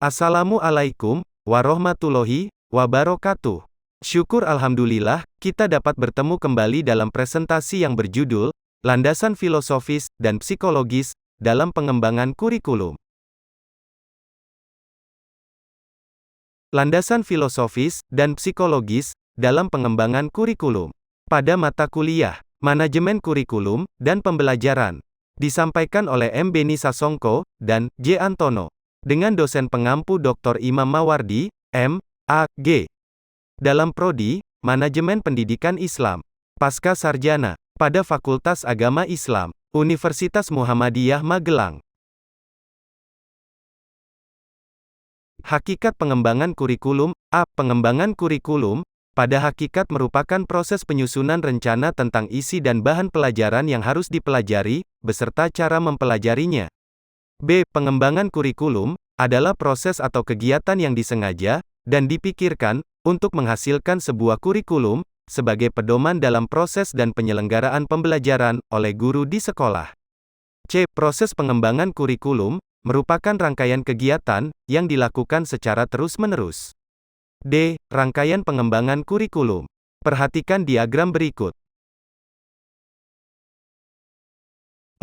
Assalamualaikum warahmatullahi wabarakatuh. Syukur alhamdulillah, kita dapat bertemu kembali dalam presentasi yang berjudul Landasan Filosofis dan Psikologis dalam Pengembangan Kurikulum. Landasan filosofis dan psikologis dalam pengembangan kurikulum. Pada mata kuliah Manajemen Kurikulum dan Pembelajaran, disampaikan oleh M. Beni Sasongko dan J. Antono, dengan dosen pengampu Dr. Imam Mawardi, M.A.G. dalam Prodi Manajemen Pendidikan Islam, Pasca Sarjana, pada Fakultas Agama Islam, Universitas Muhammadiyah Magelang. Hakikat pengembangan kurikulum. Pengembangan kurikulum, pada hakikat merupakan proses penyusunan rencana tentang isi dan bahan pelajaran yang harus dipelajari, beserta cara mempelajarinya. B. Pengembangan kurikulum adalah proses atau kegiatan yang disengaja dan dipikirkan untuk menghasilkan sebuah kurikulum sebagai pedoman dalam proses dan penyelenggaraan pembelajaran oleh guru di sekolah. C. Proses pengembangan kurikulum merupakan rangkaian kegiatan yang dilakukan secara terus-menerus. D. Rangkaian pengembangan kurikulum. Perhatikan diagram berikut.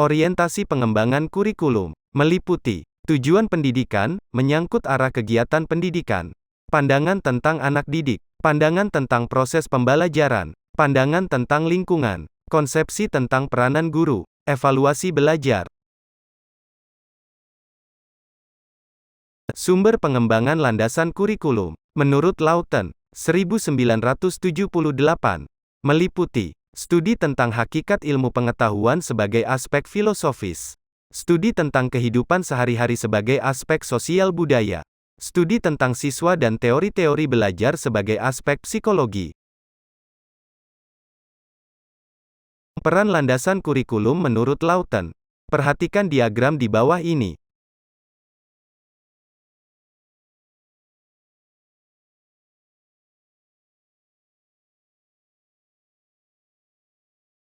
Orientasi pengembangan kurikulum meliputi tujuan pendidikan, menyangkut arah kegiatan pendidikan, pandangan tentang anak didik, pandangan tentang proses pembelajaran, pandangan tentang lingkungan, konsepsi tentang peranan guru, evaluasi belajar. Sumber pengembangan landasan kurikulum, menurut Lawton, 1978, meliputi studi tentang hakikat ilmu pengetahuan sebagai aspek filosofis, studi tentang kehidupan sehari-hari sebagai aspek sosial budaya, studi tentang siswa dan teori-teori belajar sebagai aspek psikologi. Peran landasan kurikulum menurut Lawton. Perhatikan diagram di bawah ini.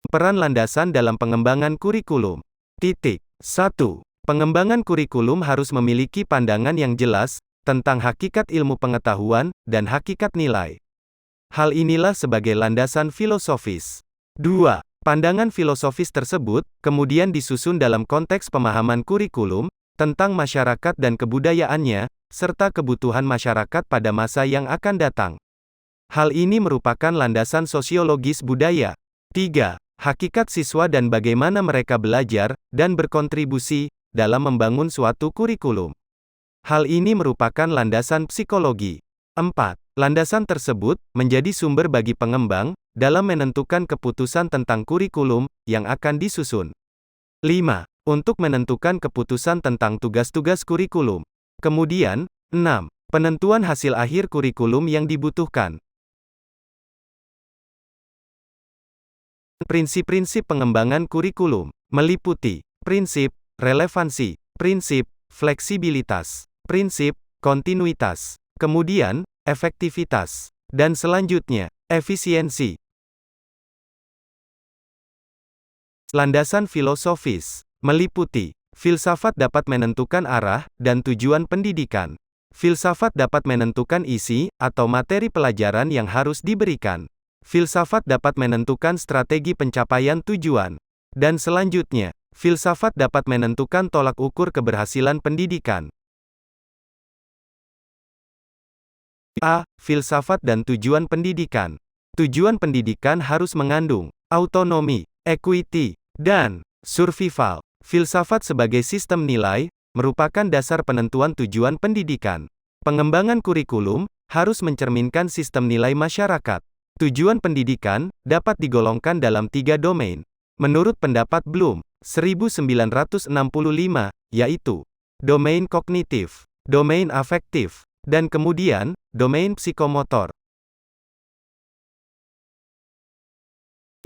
Peran landasan dalam pengembangan kurikulum. 1. Pengembangan kurikulum harus memiliki pandangan yang jelas tentang hakikat ilmu pengetahuan dan hakikat nilai. Hal inilah sebagai landasan filosofis. 2. Pandangan filosofis tersebut kemudian disusun dalam konteks pemahaman kurikulum tentang masyarakat dan kebudayaannya, serta kebutuhan masyarakat pada masa yang akan datang. Hal ini merupakan landasan sosiologis budaya. 3. Hakikat siswa dan bagaimana mereka belajar dan berkontribusi dalam membangun suatu kurikulum. Hal ini merupakan landasan psikologi. 4. Landasan tersebut menjadi sumber bagi pengembang dalam menentukan keputusan tentang kurikulum yang akan disusun. 5. Untuk menentukan keputusan tentang tugas-tugas kurikulum. Kemudian, 6. Penentuan hasil akhir kurikulum yang dibutuhkan. Prinsip-prinsip pengembangan kurikulum meliputi prinsip relevansi, prinsip fleksibilitas, prinsip kontinuitas, kemudian efektivitas, dan selanjutnya efisiensi. Landasan filosofis meliputi filsafat dapat menentukan arah dan tujuan pendidikan. Filsafat dapat menentukan isi atau materi pelajaran yang harus diberikan. Filsafat dapat menentukan strategi pencapaian tujuan. Dan selanjutnya, filsafat dapat menentukan tolak ukur keberhasilan pendidikan. A. Filsafat dan tujuan pendidikan. Tujuan pendidikan harus mengandung autonomi, equity, dan survival. Filsafat sebagai sistem nilai merupakan dasar penentuan tujuan pendidikan. Pengembangan kurikulum harus mencerminkan sistem nilai masyarakat. Tujuan pendidikan dapat digolongkan dalam 3 domain. Menurut pendapat Bloom, 1965, yaitu domain kognitif, domain afektif, dan kemudian domain psikomotor.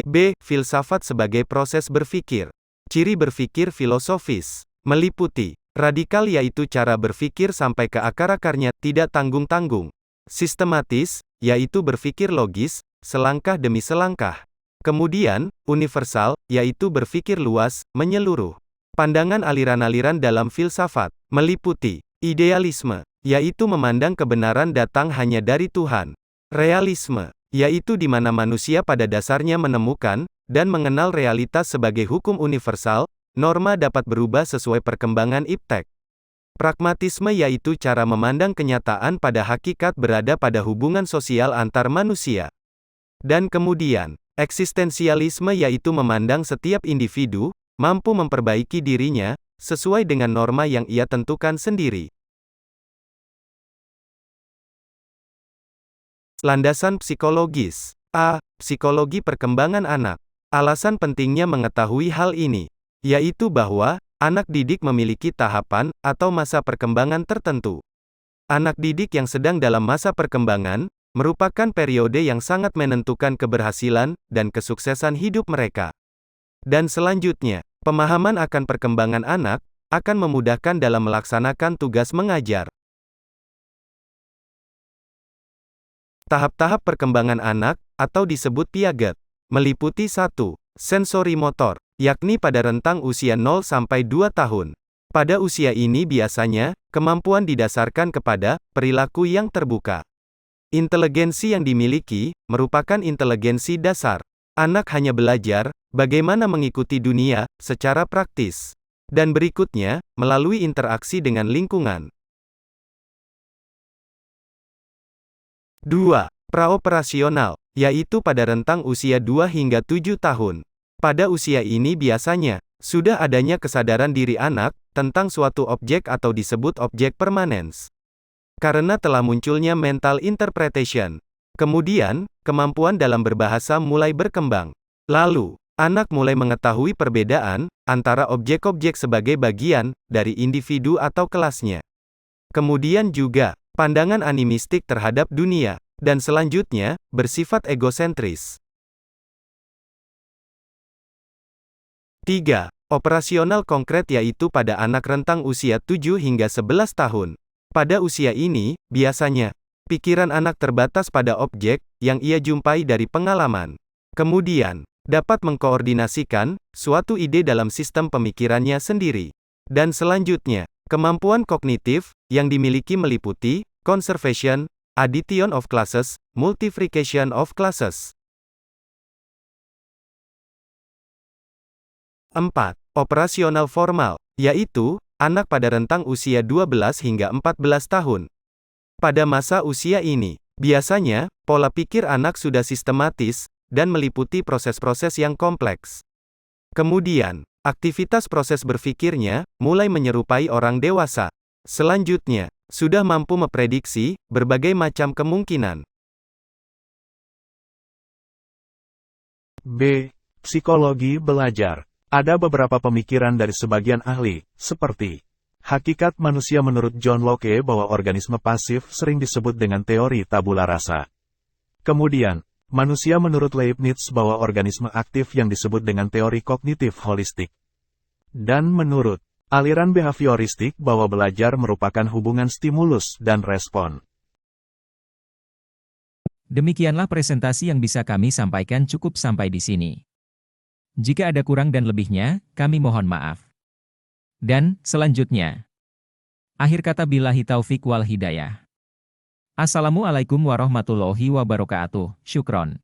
B. Filsafat sebagai proses berpikir. Ciri berpikir filosofis meliputi radikal, yaitu cara berpikir sampai ke akar-akarnya, tidak tanggung-tanggung. Sistematis, yaitu berpikir logis, selangkah demi selangkah. Kemudian, universal, yaitu berpikir luas, menyeluruh. Pandangan aliran-aliran dalam filsafat meliputi idealisme, yaitu memandang kebenaran datang hanya dari Tuhan. Realisme, yaitu di mana manusia pada dasarnya menemukan dan mengenal realitas sebagai hukum universal, norma dapat berubah sesuai perkembangan iptek. Pragmatisme yaitu cara memandang kenyataan pada hakikat berada pada hubungan sosial antar manusia. Dan kemudian, eksistensialisme yaitu memandang setiap individu mampu memperbaiki dirinya sesuai dengan norma yang ia tentukan sendiri. Landasan psikologis. A. Psikologi perkembangan anak. Alasan pentingnya mengetahui hal ini, yaitu bahwa anak didik memiliki tahapan atau masa perkembangan tertentu. Anak didik yang sedang dalam masa perkembangan merupakan periode yang sangat menentukan keberhasilan dan kesuksesan hidup mereka. Dan selanjutnya, pemahaman akan perkembangan anak akan memudahkan dalam melaksanakan tugas mengajar. Tahap-tahap perkembangan anak, atau disebut Piaget, meliputi 1. Sensori motor, yakni pada rentang usia 0 sampai 2 tahun. Pada usia ini biasanya, kemampuan didasarkan kepada perilaku yang terbuka. Inteligensi yang dimiliki merupakan inteligensi dasar. Anak hanya belajar bagaimana mengikuti dunia secara praktis, dan berikutnya melalui interaksi dengan lingkungan. 2. Praoperasional, yaitu pada rentang usia 2 hingga 7 tahun. Pada usia ini biasanya sudah adanya kesadaran diri anak tentang suatu objek atau disebut objek permanens. Karena telah munculnya mental interpretation. Kemudian, kemampuan dalam berbahasa mulai berkembang. Lalu, anak mulai mengetahui perbedaan antara objek-objek sebagai bagian dari individu atau kelasnya. Kemudian juga, pandangan animistik terhadap dunia, dan selanjutnya, bersifat egosentris. 3. Operasional konkret yaitu pada anak rentang usia 7 hingga 11 tahun. Pada usia ini, biasanya, pikiran anak terbatas pada objek yang ia jumpai dari pengalaman. Kemudian, dapat mengkoordinasikan suatu ide dalam sistem pemikirannya sendiri. Dan selanjutnya, kemampuan kognitif yang dimiliki meliputi conservation, addition of classes, multiplication of classes. 4. Operasional formal, yaitu anak pada rentang usia 12 hingga 14 tahun. Pada masa usia ini, biasanya pola pikir anak sudah sistematis dan meliputi proses-proses yang kompleks. Kemudian, aktivitas proses berpikirnya mulai menyerupai orang dewasa. Selanjutnya, sudah mampu memprediksi berbagai macam kemungkinan. B. Psikologi belajar. Ada beberapa pemikiran dari sebagian ahli, seperti hakikat manusia menurut John Locke bahwa organisme pasif sering disebut dengan teori tabula rasa. Kemudian, manusia menurut Leibniz bahwa organisme aktif yang disebut dengan teori kognitif holistik. Dan menurut aliran behavioristik bahwa belajar merupakan hubungan stimulus dan respon. Demikianlah presentasi yang bisa kami sampaikan, cukup sampai di sini. Jika ada kurang dan lebihnya, kami mohon maaf. Dan, selanjutnya, akhir kata billahi taufik wal hidayah. Assalamualaikum warahmatullahi wabarakatuh. Syukron.